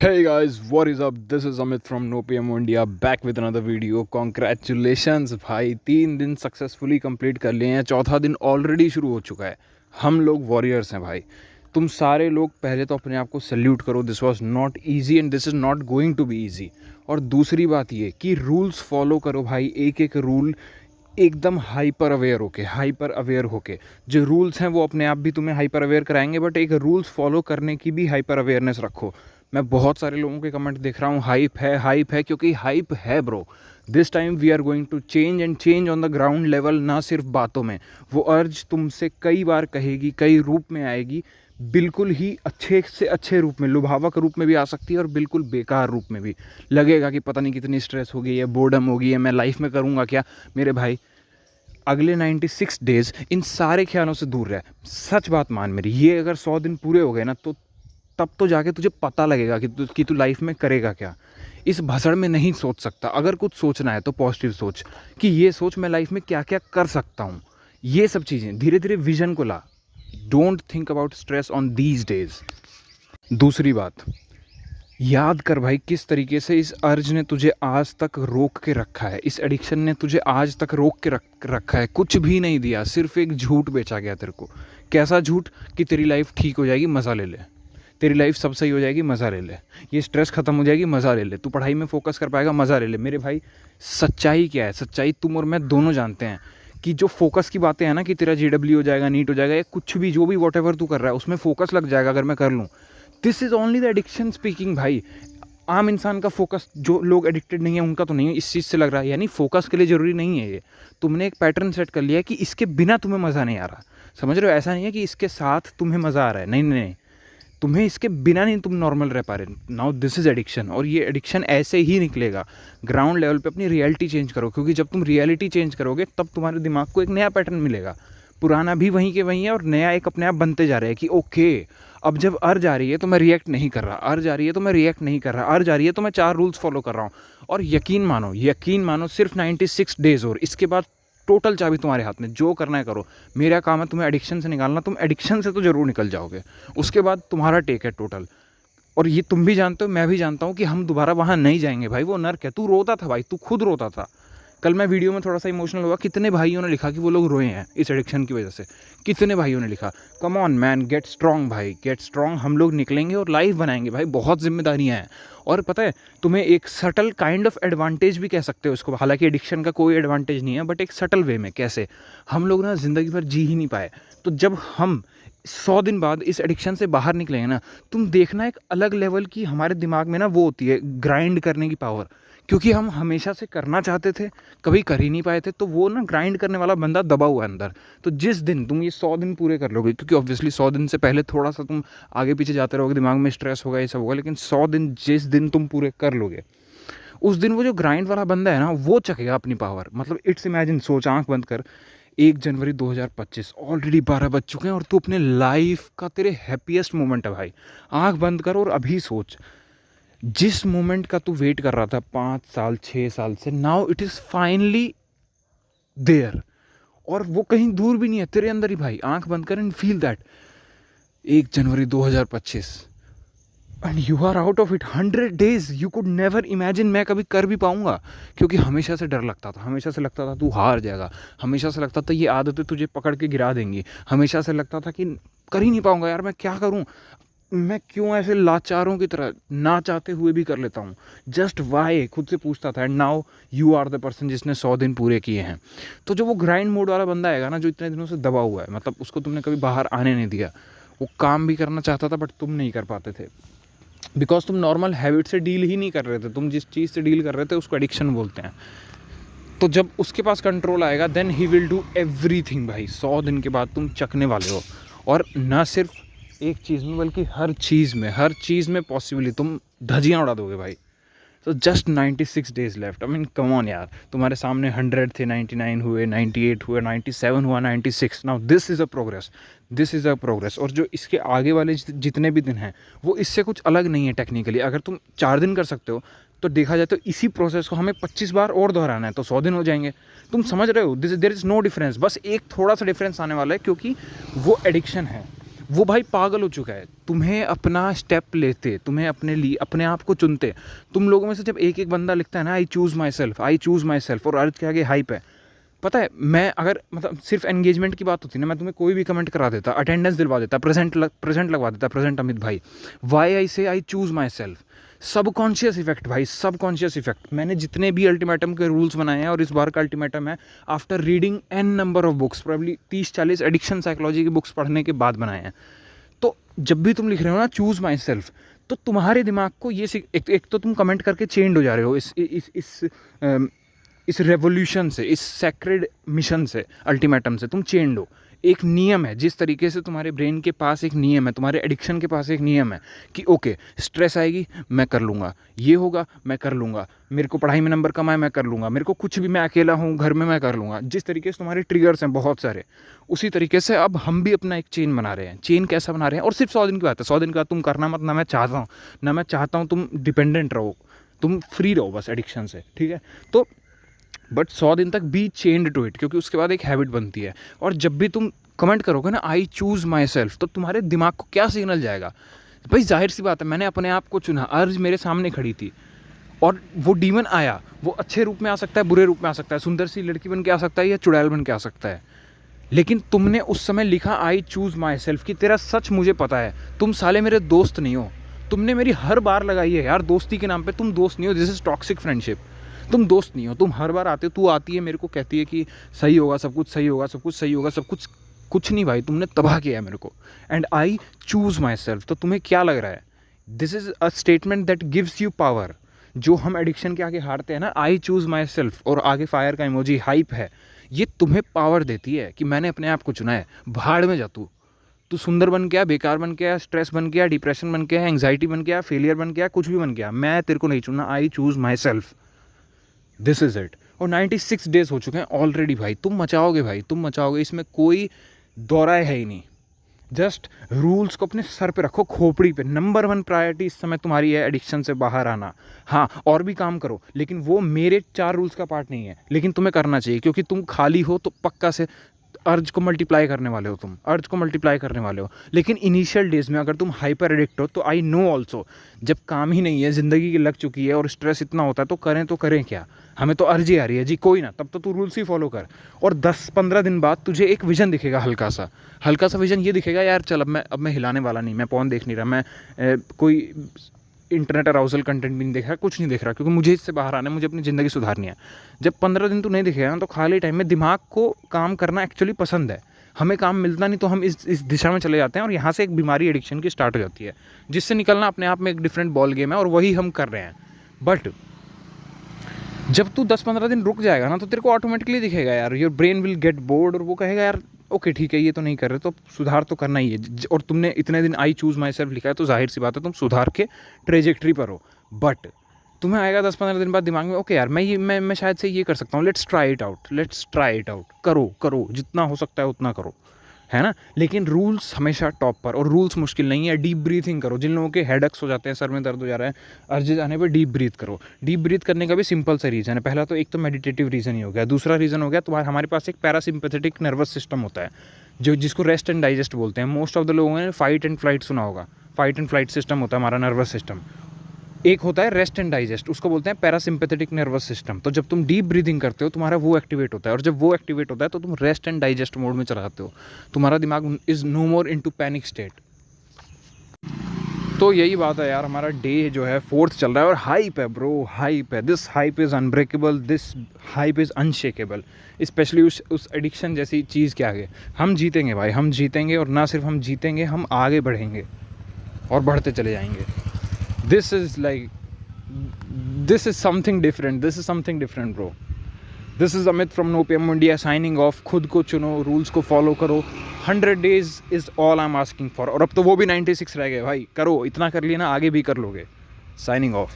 Hey guys, what is up? This is Amit from No PM India back with another video. Congratulations भाई, 3 दिन successfully complete कर लिए हैं, चौथा दिन ऑलरेडी शुरू हो चुका है। हम लोग वॉरियर्स हैं भाई। तुम सारे लोग पहले तो अपने आप को सल्यूट करो। This was not easy and this is not going to be easy. और दूसरी बात ये कि रूल्स फॉलो करो भाई, एक एक रूल एकदम हाइपर अवेयर होके जो रूल्स हैं वो अपने आप भी तुम्हें हाइपर अवेयर कराएंगे, बट एक रूल्स फॉलो करने की भी हाइपर अवेयरनेस रखो। मैं बहुत सारे लोगों के कमेंट देख रहा हूँ, हाइप है, क्योंकि हाइप है bro. This time we are going to change and change on the ground level, ना सिर्फ बातों में। वो अर्ज तुमसे कई बार कहेगी, कई रूप में आएगी, बिल्कुल ही अच्छे से अच्छे रूप में, लुभावक रूप में भी आ सकती है और बिल्कुल बेकार रूप में भी। लगेगा कि पता नहीं कितनी स्ट्रेस हो गई है, बोर्डम हो गई है, मैं लाइफ में करूँगा क्या। मेरे भाई, अगले 96 डेज इन सारे ख्यालों से दूर रहे। सच बात मान मेरी, ये अगर 100 दिन पूरे हो गए ना, तो तब तो जाके तुझे पता लगेगा कि तू लाइफ में करेगा क्या। इस भसड़ में नहीं सोच सकता। अगर कुछ सोचना है तो पॉजिटिव सोच, कि ये सोच मैं लाइफ में क्या क्या कर सकता हूँ। ये सब चीज़ें धीरे धीरे विजन को ला। Don't think about stress on these days. दूसरी बात, याद कर भाई, किस तरीके से इस अर्ज ने तुझे आज तक रोक के रखा है। इस एडिक्शन ने तुझे आज तक रोक के रखा है। कुछ भी नहीं दिया, सिर्फ एक झूठ बेचा गया तेरे को। कैसा झूठ? कि तेरी लाइफ ठीक हो जाएगी, मज़ा ले ले। तेरी लाइफ सब सही हो जाएगी, मज़ा ले ले। ये स्ट्रेस खत्म हो जाएगी, मज़ा ले ले। तू पढ़ाई में फोकस कर पाएगा, मज़ा ले ले। मेरे भाई, सच्चाई क्या है? सच्चाई तुम और मैं दोनों जानते हैं कि जो फोकस की बातें हैं ना, कि तेरा JW हो जाएगा, नीट हो जाएगा, या कुछ भी, जो भी वॉट एवर तू कर रहा है उसमें फोकस लग जाएगा अगर मैं कर लूँ। This is only the addiction speaking भाई। आम इंसान का फोकस, जो लोग एडिक्टेड नहीं है उनका तो नहीं है, इस चीज़ से लग रहा है। यानी फोकस के लिए ज़रूरी नहीं है ये। तुमने एक पैटर्न सेट कर लिया है कि इसके बिना तुम्हें मज़ा नहीं आ रहा। समझ रहे हो? ऐसा नहीं है कि इसके साथ तुम्हें मज़ा आ रहा है, नहीं नहीं नहीं, तुम्हें इसके बिना नहीं तुम नॉर्मल रह पा रहे। नाउ दिस इज़ एडिक्शन, और ये एडिक्शन ऐसे ही निकलेगा। ग्राउंड लेवल पे अपनी रियलिटी चेंज करो, क्योंकि जब तुम रियलिटी चेंज करोगे तब तुम्हारे दिमाग को एक नया पैटर्न मिलेगा। पुराना भी वहीं के वहीं है और नया एक अपने आप बनते जा रहे हैं कि ओके, अब जब अर्ज आ रही है तो मैं रिएक्ट नहीं कर रहा, अर्ज आ रही है तो मैं रिएक्ट नहीं कर रहा, अर्ज आ रही है तो मैं 4 रूल्स फॉलो कर रहा हूँ। और यकीन मानो सिर्फ 96 डेज़ और इसके बाद टोटल चाबी तुम्हारे हाथ में। जो करना है करो। मेरा काम है तुम्हें एडिक्शन से निकालना। तुम एडिक्शन से तो ज़रूर निकल जाओगे, उसके बाद तुम्हारा टेक है टोटल। और ये तुम भी जानते हो, मैं भी जानता हूँ कि हम दोबारा वहाँ नहीं जाएंगे भाई। वो नर्क है। तू रोता था भाई, तू खुद रोता था। कल मैं वीडियो में थोड़ा सा इमोशनल हुआ। कितने भाइयों ने लिखा कि वो लोग रोए हैं इस एडिक्शन की वजह से। कितने भाइयों ने लिखा। Come on man, get strong भाई, गेट स्ट्रॉन्ग। हम लोग निकलेंगे और लाइफ बनाएंगे भाई। बहुत जिम्मेदारियां हैं। और पता है, तुम्हें एक सटल काइंड ऑफ एडवांटेज भी कह सकते हो इसको। हालांकि एडिक्शन का कोई एडवांटेज नहीं है, बट एक सटल वे में। कैसे? हम लोग ना ज़िंदगी भर जी ही नहीं पाए, तो जब हम 100 दिन बाद इस एडिक्शन से बाहर निकलेंगे ना, तुम देखना एक अलग लेवल की हमारे दिमाग में ना वो होती है, ग्राइंड करने की पावर। क्योंकि हम हमेशा से करना चाहते थे, कभी कर ही नहीं पाए थे, तो वो ना ग्राइंड करने वाला बंदा दबा हुआ है अंदर। तो जिस दिन तुम ये 100 दिन पूरे कर लोगे, क्योंकि ऑब्वियसली 100 दिन से पहले थोड़ा सा तुम आगे पीछे जाते रहोगे, दिमाग में स्ट्रेस होगा, ये सब होगा, लेकिन 100 दिन जिस दिन तुम पूरे कर लोगे, उस दिन वो जो ग्राइंड वाला बंदा है ना, वो चखेगा अपनी पावर। मतलब इट्स इमेजिन, सोच, आंख बंद कर, 1 जनवरी 2025, ऑलरेडी 12 बज चुके हैं और तू अपने लाइफ का, तेरे हैप्पीएस्ट मोमेंट है भाई। आंख बंद कर और अभी सोच, जिस मोमेंट का तू वेट कर रहा था 5 साल 6 साल से, now it is finally there. और वो कहीं दूर भी नहीं है, तेरे अंदर ही भाई। आंख बंद कर and feel that. 1 January 2025 and you are out of it. 100 days you could never imagine मैं कभी कर भी पाऊंगा, क्योंकि हमेशा से डर लगता था। हमेशा से लगता था तू हार जाएगा। हमेशा से लगता था ये आदतें तुझे पकड़ के गिरा देंगी। हमेशा से लगता था कि कर ही नहीं पाऊंगा यार, मैं क्या करूं, मैं क्यों ऐसे लाचारों की तरह ना चाहते हुए भी कर लेता हूँ, जस्ट वाई, खुद से पूछता था। And now you are the person जिसने 100 दिन पूरे किए हैं। तो जो वो ग्राइंड मोड वाला बंदा आएगा ना, जो इतने दिनों से दबा हुआ है, मतलब उसको तुमने कभी बाहर आने नहीं दिया, वो काम भी करना चाहता था बट तुम नहीं कर पाते थे, बिकॉज तुम नॉर्मल हैबिट से डील ही नहीं कर रहे थे। तुम जिस चीज़ से डील कर रहे थे उसको एडिक्शन बोलते हैं। तो जब उसके पास कंट्रोल आएगा, then he will do everything भाई। 100 दिन के बाद तुम चखने वाले हो। और ना सिर्फ एक चीज़ में, बल्कि हर चीज़ में पॉसिबली तुम धजियाँ उड़ा दोगे भाई। तो just 96 days left. I mean come on यार, तुम्हारे सामने 100 थे, 99 हुए, 98 हुए, 97 हुआ, 96। Now this is a progress. और जो इसके आगे वाले जितने भी दिन हैं, वो इससे कुछ अलग नहीं है टेक्निकली। अगर तुम 4 दिन कर सकते हो, तो देखा जाए तो इसी प्रोसेस को हमें 25 बार और दोहराना है, तो 100 दिन हो जाएंगे। तुम समझ रहे हो? There is no difference. बस एक थोड़ा सा डिफरेंस आने वाला है, क्योंकि वो एडिक्शन है। वो भाई पागल हो चुका है। तुम्हें अपना स्टेप लेते, तुम्हें अपने लिए अपने आप को चुनते। तुम लोगों में से जब एक एक बंदा लिखता है ना I choose my self, I choose my self, और अर्ज के आगे हाइप है, पता है मैं अगर मतलब सिर्फ एंगेजमेंट की बात होती ना, मैं तुम्हें कोई भी कमेंट करा देता, अटेंडेंस दिलवा देता, प्रेजेंट लगवा देता, प्रेजेंट अमित भाई। वाई आई से I choose my self, subconscious effect भाई, सबकॉन्शियस इफेक्ट। मैंने जितने भी अल्टीमेटम के रूल्स बनाए हैं, और इस बार का अल्टीमेटम है after reading an number of books, probably 30-40 addiction psychology की बुक्स पढ़ने के बाद बनाए हैं। तो जब भी तुम लिख रहे हो ना चूज़ माई सेल्फ, तो तुम्हारे दिमाग को ये एक तो तुम कमेंट करके चेंज हो जा रहे हो इस रेवोल्यूशन से, इस सैक्रेड मिशन से, अल्टीमेटम से तुम चेंज हो। एक नियम है, जिस तरीके से तुम्हारे ब्रेन के पास एक नियम है, तुम्हारे एडिक्शन के पास एक नियम है कि ओके स्ट्रेस आएगी मैं कर लूँगा, ये होगा मैं कर लूँगा, मेरे को पढ़ाई में नंबर कम आए मैं कर लूँगा, मेरे को कुछ भी, मैं अकेला हूँ घर में मैं कर लूँगा। जिस तरीके से तुम्हारे ट्रिगर्स हैं बहुत सारे, उसी तरीके से अब हम भी अपना एक चेन बना रहे हैं। चेन कैसा बना रहे हैं? और सिर्फ 100 दिन की बात है, 100 दिन का तुम करना मत, ना मैं चाहता हूँ तुम डिपेंडेंट रहो, तुम फ्री रहो बस एडिक्शन से, ठीक है? तो बट 100 दिन तक बी चेंड टू इट, क्योंकि उसके बाद एक हैबिट बनती है। और जब भी तुम कमेंट करोगे ना आई चूज़ माई सेल्फ, तो तुम्हारे दिमाग को क्या सिग्नल जाएगा? भाई जाहिर सी बात है, मैंने अपने आप को चुना, अर्ज मेरे सामने खड़ी थी और वो डीमन आया। वो अच्छे रूप में आ सकता है, बुरे रूप में आ सकता है, सुंदर सी लड़की बन के आ सकता है या चुड़ैल बन के आ सकता है। लेकिन तुमने उस समय लिखा आई चूज़ माई सेल्फ कि तेरा सच मुझे पता है, तुम साले मेरे दोस्त नहीं हो। तुमने मेरी हर बार लगाई है यार दोस्ती के नाम पे, तुम दोस्त नहीं हो, दिस इज टॉक्सिक फ्रेंडशिप। तुम दोस्त नहीं हो, तुम हर बार आते हो, तू आती है मेरे को कहती है कि सही होगा, सब कुछ सही होगा, सब कुछ सही होगा, सब कुछ, कुछ नहीं भाई, तुमने तबाह किया है मेरे को। And I choose my self, तो तुम्हें क्या लग रहा है? This is a statement that gives you power. जो हम एडिक्शन के आगे हारते हैं ना, आई चूज़ माई सेल्फ और आगे फायर का इमोजी हाइप है, ये तुम्हें पावर देती है कि मैंने अपने आप को चुना है। भाड़ में जा तू सुंदर बन गया, बेकार बन गया, स्ट्रेस बन गया, डिप्रेशन बन गया, एंग्जाइटी बन गया, फेलियर बन गया, कुछ भी बन गया, मैं तेरे को नहीं चुनना। I choose my self, this is it. और 96 डेज हो चुके हैं ऑलरेडी भाई, तुम मचाओगे भाई, तुम मचाओगे, इसमें कोई दौरा है ही नहीं। जस्ट रूल्स को अपने सर पे रखो, खोपड़ी पे। नंबर 1 प्रायोरिटी इस समय तुम्हारी है एडिक्शन से बाहर आना। हाँ, और भी काम करो, लेकिन वो मेरे 4 रूल्स का पार्ट नहीं है, लेकिन तुम्हें करना चाहिए, क्योंकि तुम खाली हो तो पक्का से अर्ज को मल्टीप्लाई करने वाले हो, तुम अर्ज को मल्टीप्लाई करने वाले हो। लेकिन इनिशियल डेज में अगर तुम हाइपर एडिक्ट हो, तो आई नो ऑल्सो, जब काम ही नहीं है, ज़िंदगी की लग चुकी है और स्ट्रेस इतना होता है, तो करें क्या? हमें तो अर्जी आ रही है जी, कोई ना, तब तो तू रूल्स ही फॉलो कर। और 10-15 दिन बाद तुझे एक विजन दिखेगा, हल्का सा विजन ये दिखेगा, यार चल अब मैं हिलाने वाला नहीं, मैं पॉन देख नहीं रहा, मैं कोई इंटरनेट अराउजल कंटेंट भी नहीं देख रहा, कुछ नहीं देख रहा, क्योंकि मुझे इससे बाहर आना है, मुझे अपनी ज़िंदगी सुधारनी है। जब 15 दिन तो नहीं दिखेगा ना, तो खाली टाइम में दिमाग को काम करना एक्चुअली पसंद है। हमें काम मिलता नहीं तो हम इस दिशा में चले जाते हैं, और यहाँ से एक बीमारी एडिक्शन की स्टार्ट हो जाती है, जिससे निकलना अपने आप में एक डिफरेंट बॉल गेम है, और वही हम कर रहे हैं। बट जब तू 10-15 दिन रुक जाएगा ना, तो तेरे को ऑटोमेटिकली दिखेगा यार, your brain will get bored, और वो कहेगा यार ओके ठीक है, ये तो नहीं कर रहे, तो सुधार तो करना ही है। और तुमने इतने दिन आई चूज़ माई सेल्फ लिखा है, तो जाहिर सी बात है तुम सुधार के ट्रेजेक्ट्री पर हो। बट तुम्हें आएगा 10-15 दिन बाद दिमाग में, ओके यार मैं शायद से ये कर सकता हूँ, लेट्स ट्राई इट आउट, करो जितना हो सकता है उतना करो, है ना? लेकिन रूल्स हमेशा टॉप पर, और रूल्स मुश्किल नहीं है। डीप ब्रीथिंग करो, जिन लोगों के हेडेक्स हो जाते हैं, सर में दर्द हो जा रहा है, अर्जे जाने पे डीप ब्रीथ करो। डीप ब्रीथ करने का भी सिंपल सा रीज़न है। पहला तो एक तो मेडिटेटिव रीज़न ही हो गया, दूसरा रीज़न हो गया हमारे पास एक पैरासिम्पैथेटिक नर्वस सिस्टम होता है, जिसको रेस्ट एंड डाइजेस्ट बोलते हैं। मोस्ट ऑफ द लोगों ने फाइट एंड फ्लाइट सुना होगा। फाइट एंड फ्लाइट सिस्टम होता है हमारा नर्वस सिस्टम। एक होता है रेस्ट एंड डाइजेस्ट, उसको बोलते हैं पैरासिम्पैथेटिक नर्वस सिस्टम। तो जब तुम डीप ब्रीदिंग करते हो, तुम्हारा वो एक्टिवेट होता है, और जब वो एक्टिवेट होता है तो तुम रेस्ट एंड डाइजेस्ट मोड में चला जाते हो, तुम्हारा दिमाग is no more into panic state. तो यही बात है यार, हमारा डे जो है 4th चल रहा है, और हाइप है ब्रो, हाइप है। This hype is unbreakable, this hype is unshakeable, specially उस एडिक्शन जैसी चीज़ के आगे। हम जीतेंगे भाई, हम जीतेंगे, और ना सिर्फ हम जीतेंगे, हम आगे बढ़ेंगे और बढ़ते चले जाएंगे। This is something different bro. This is Amit from No PM India signing off. खुद को चुनो, रूल्स को फॉलो करो, 100 days is all I'm asking for। और अब तो वो भी 96 रह गए भाई, करो, इतना कर लिया ना, आगे भी कर लोगे। Signing off.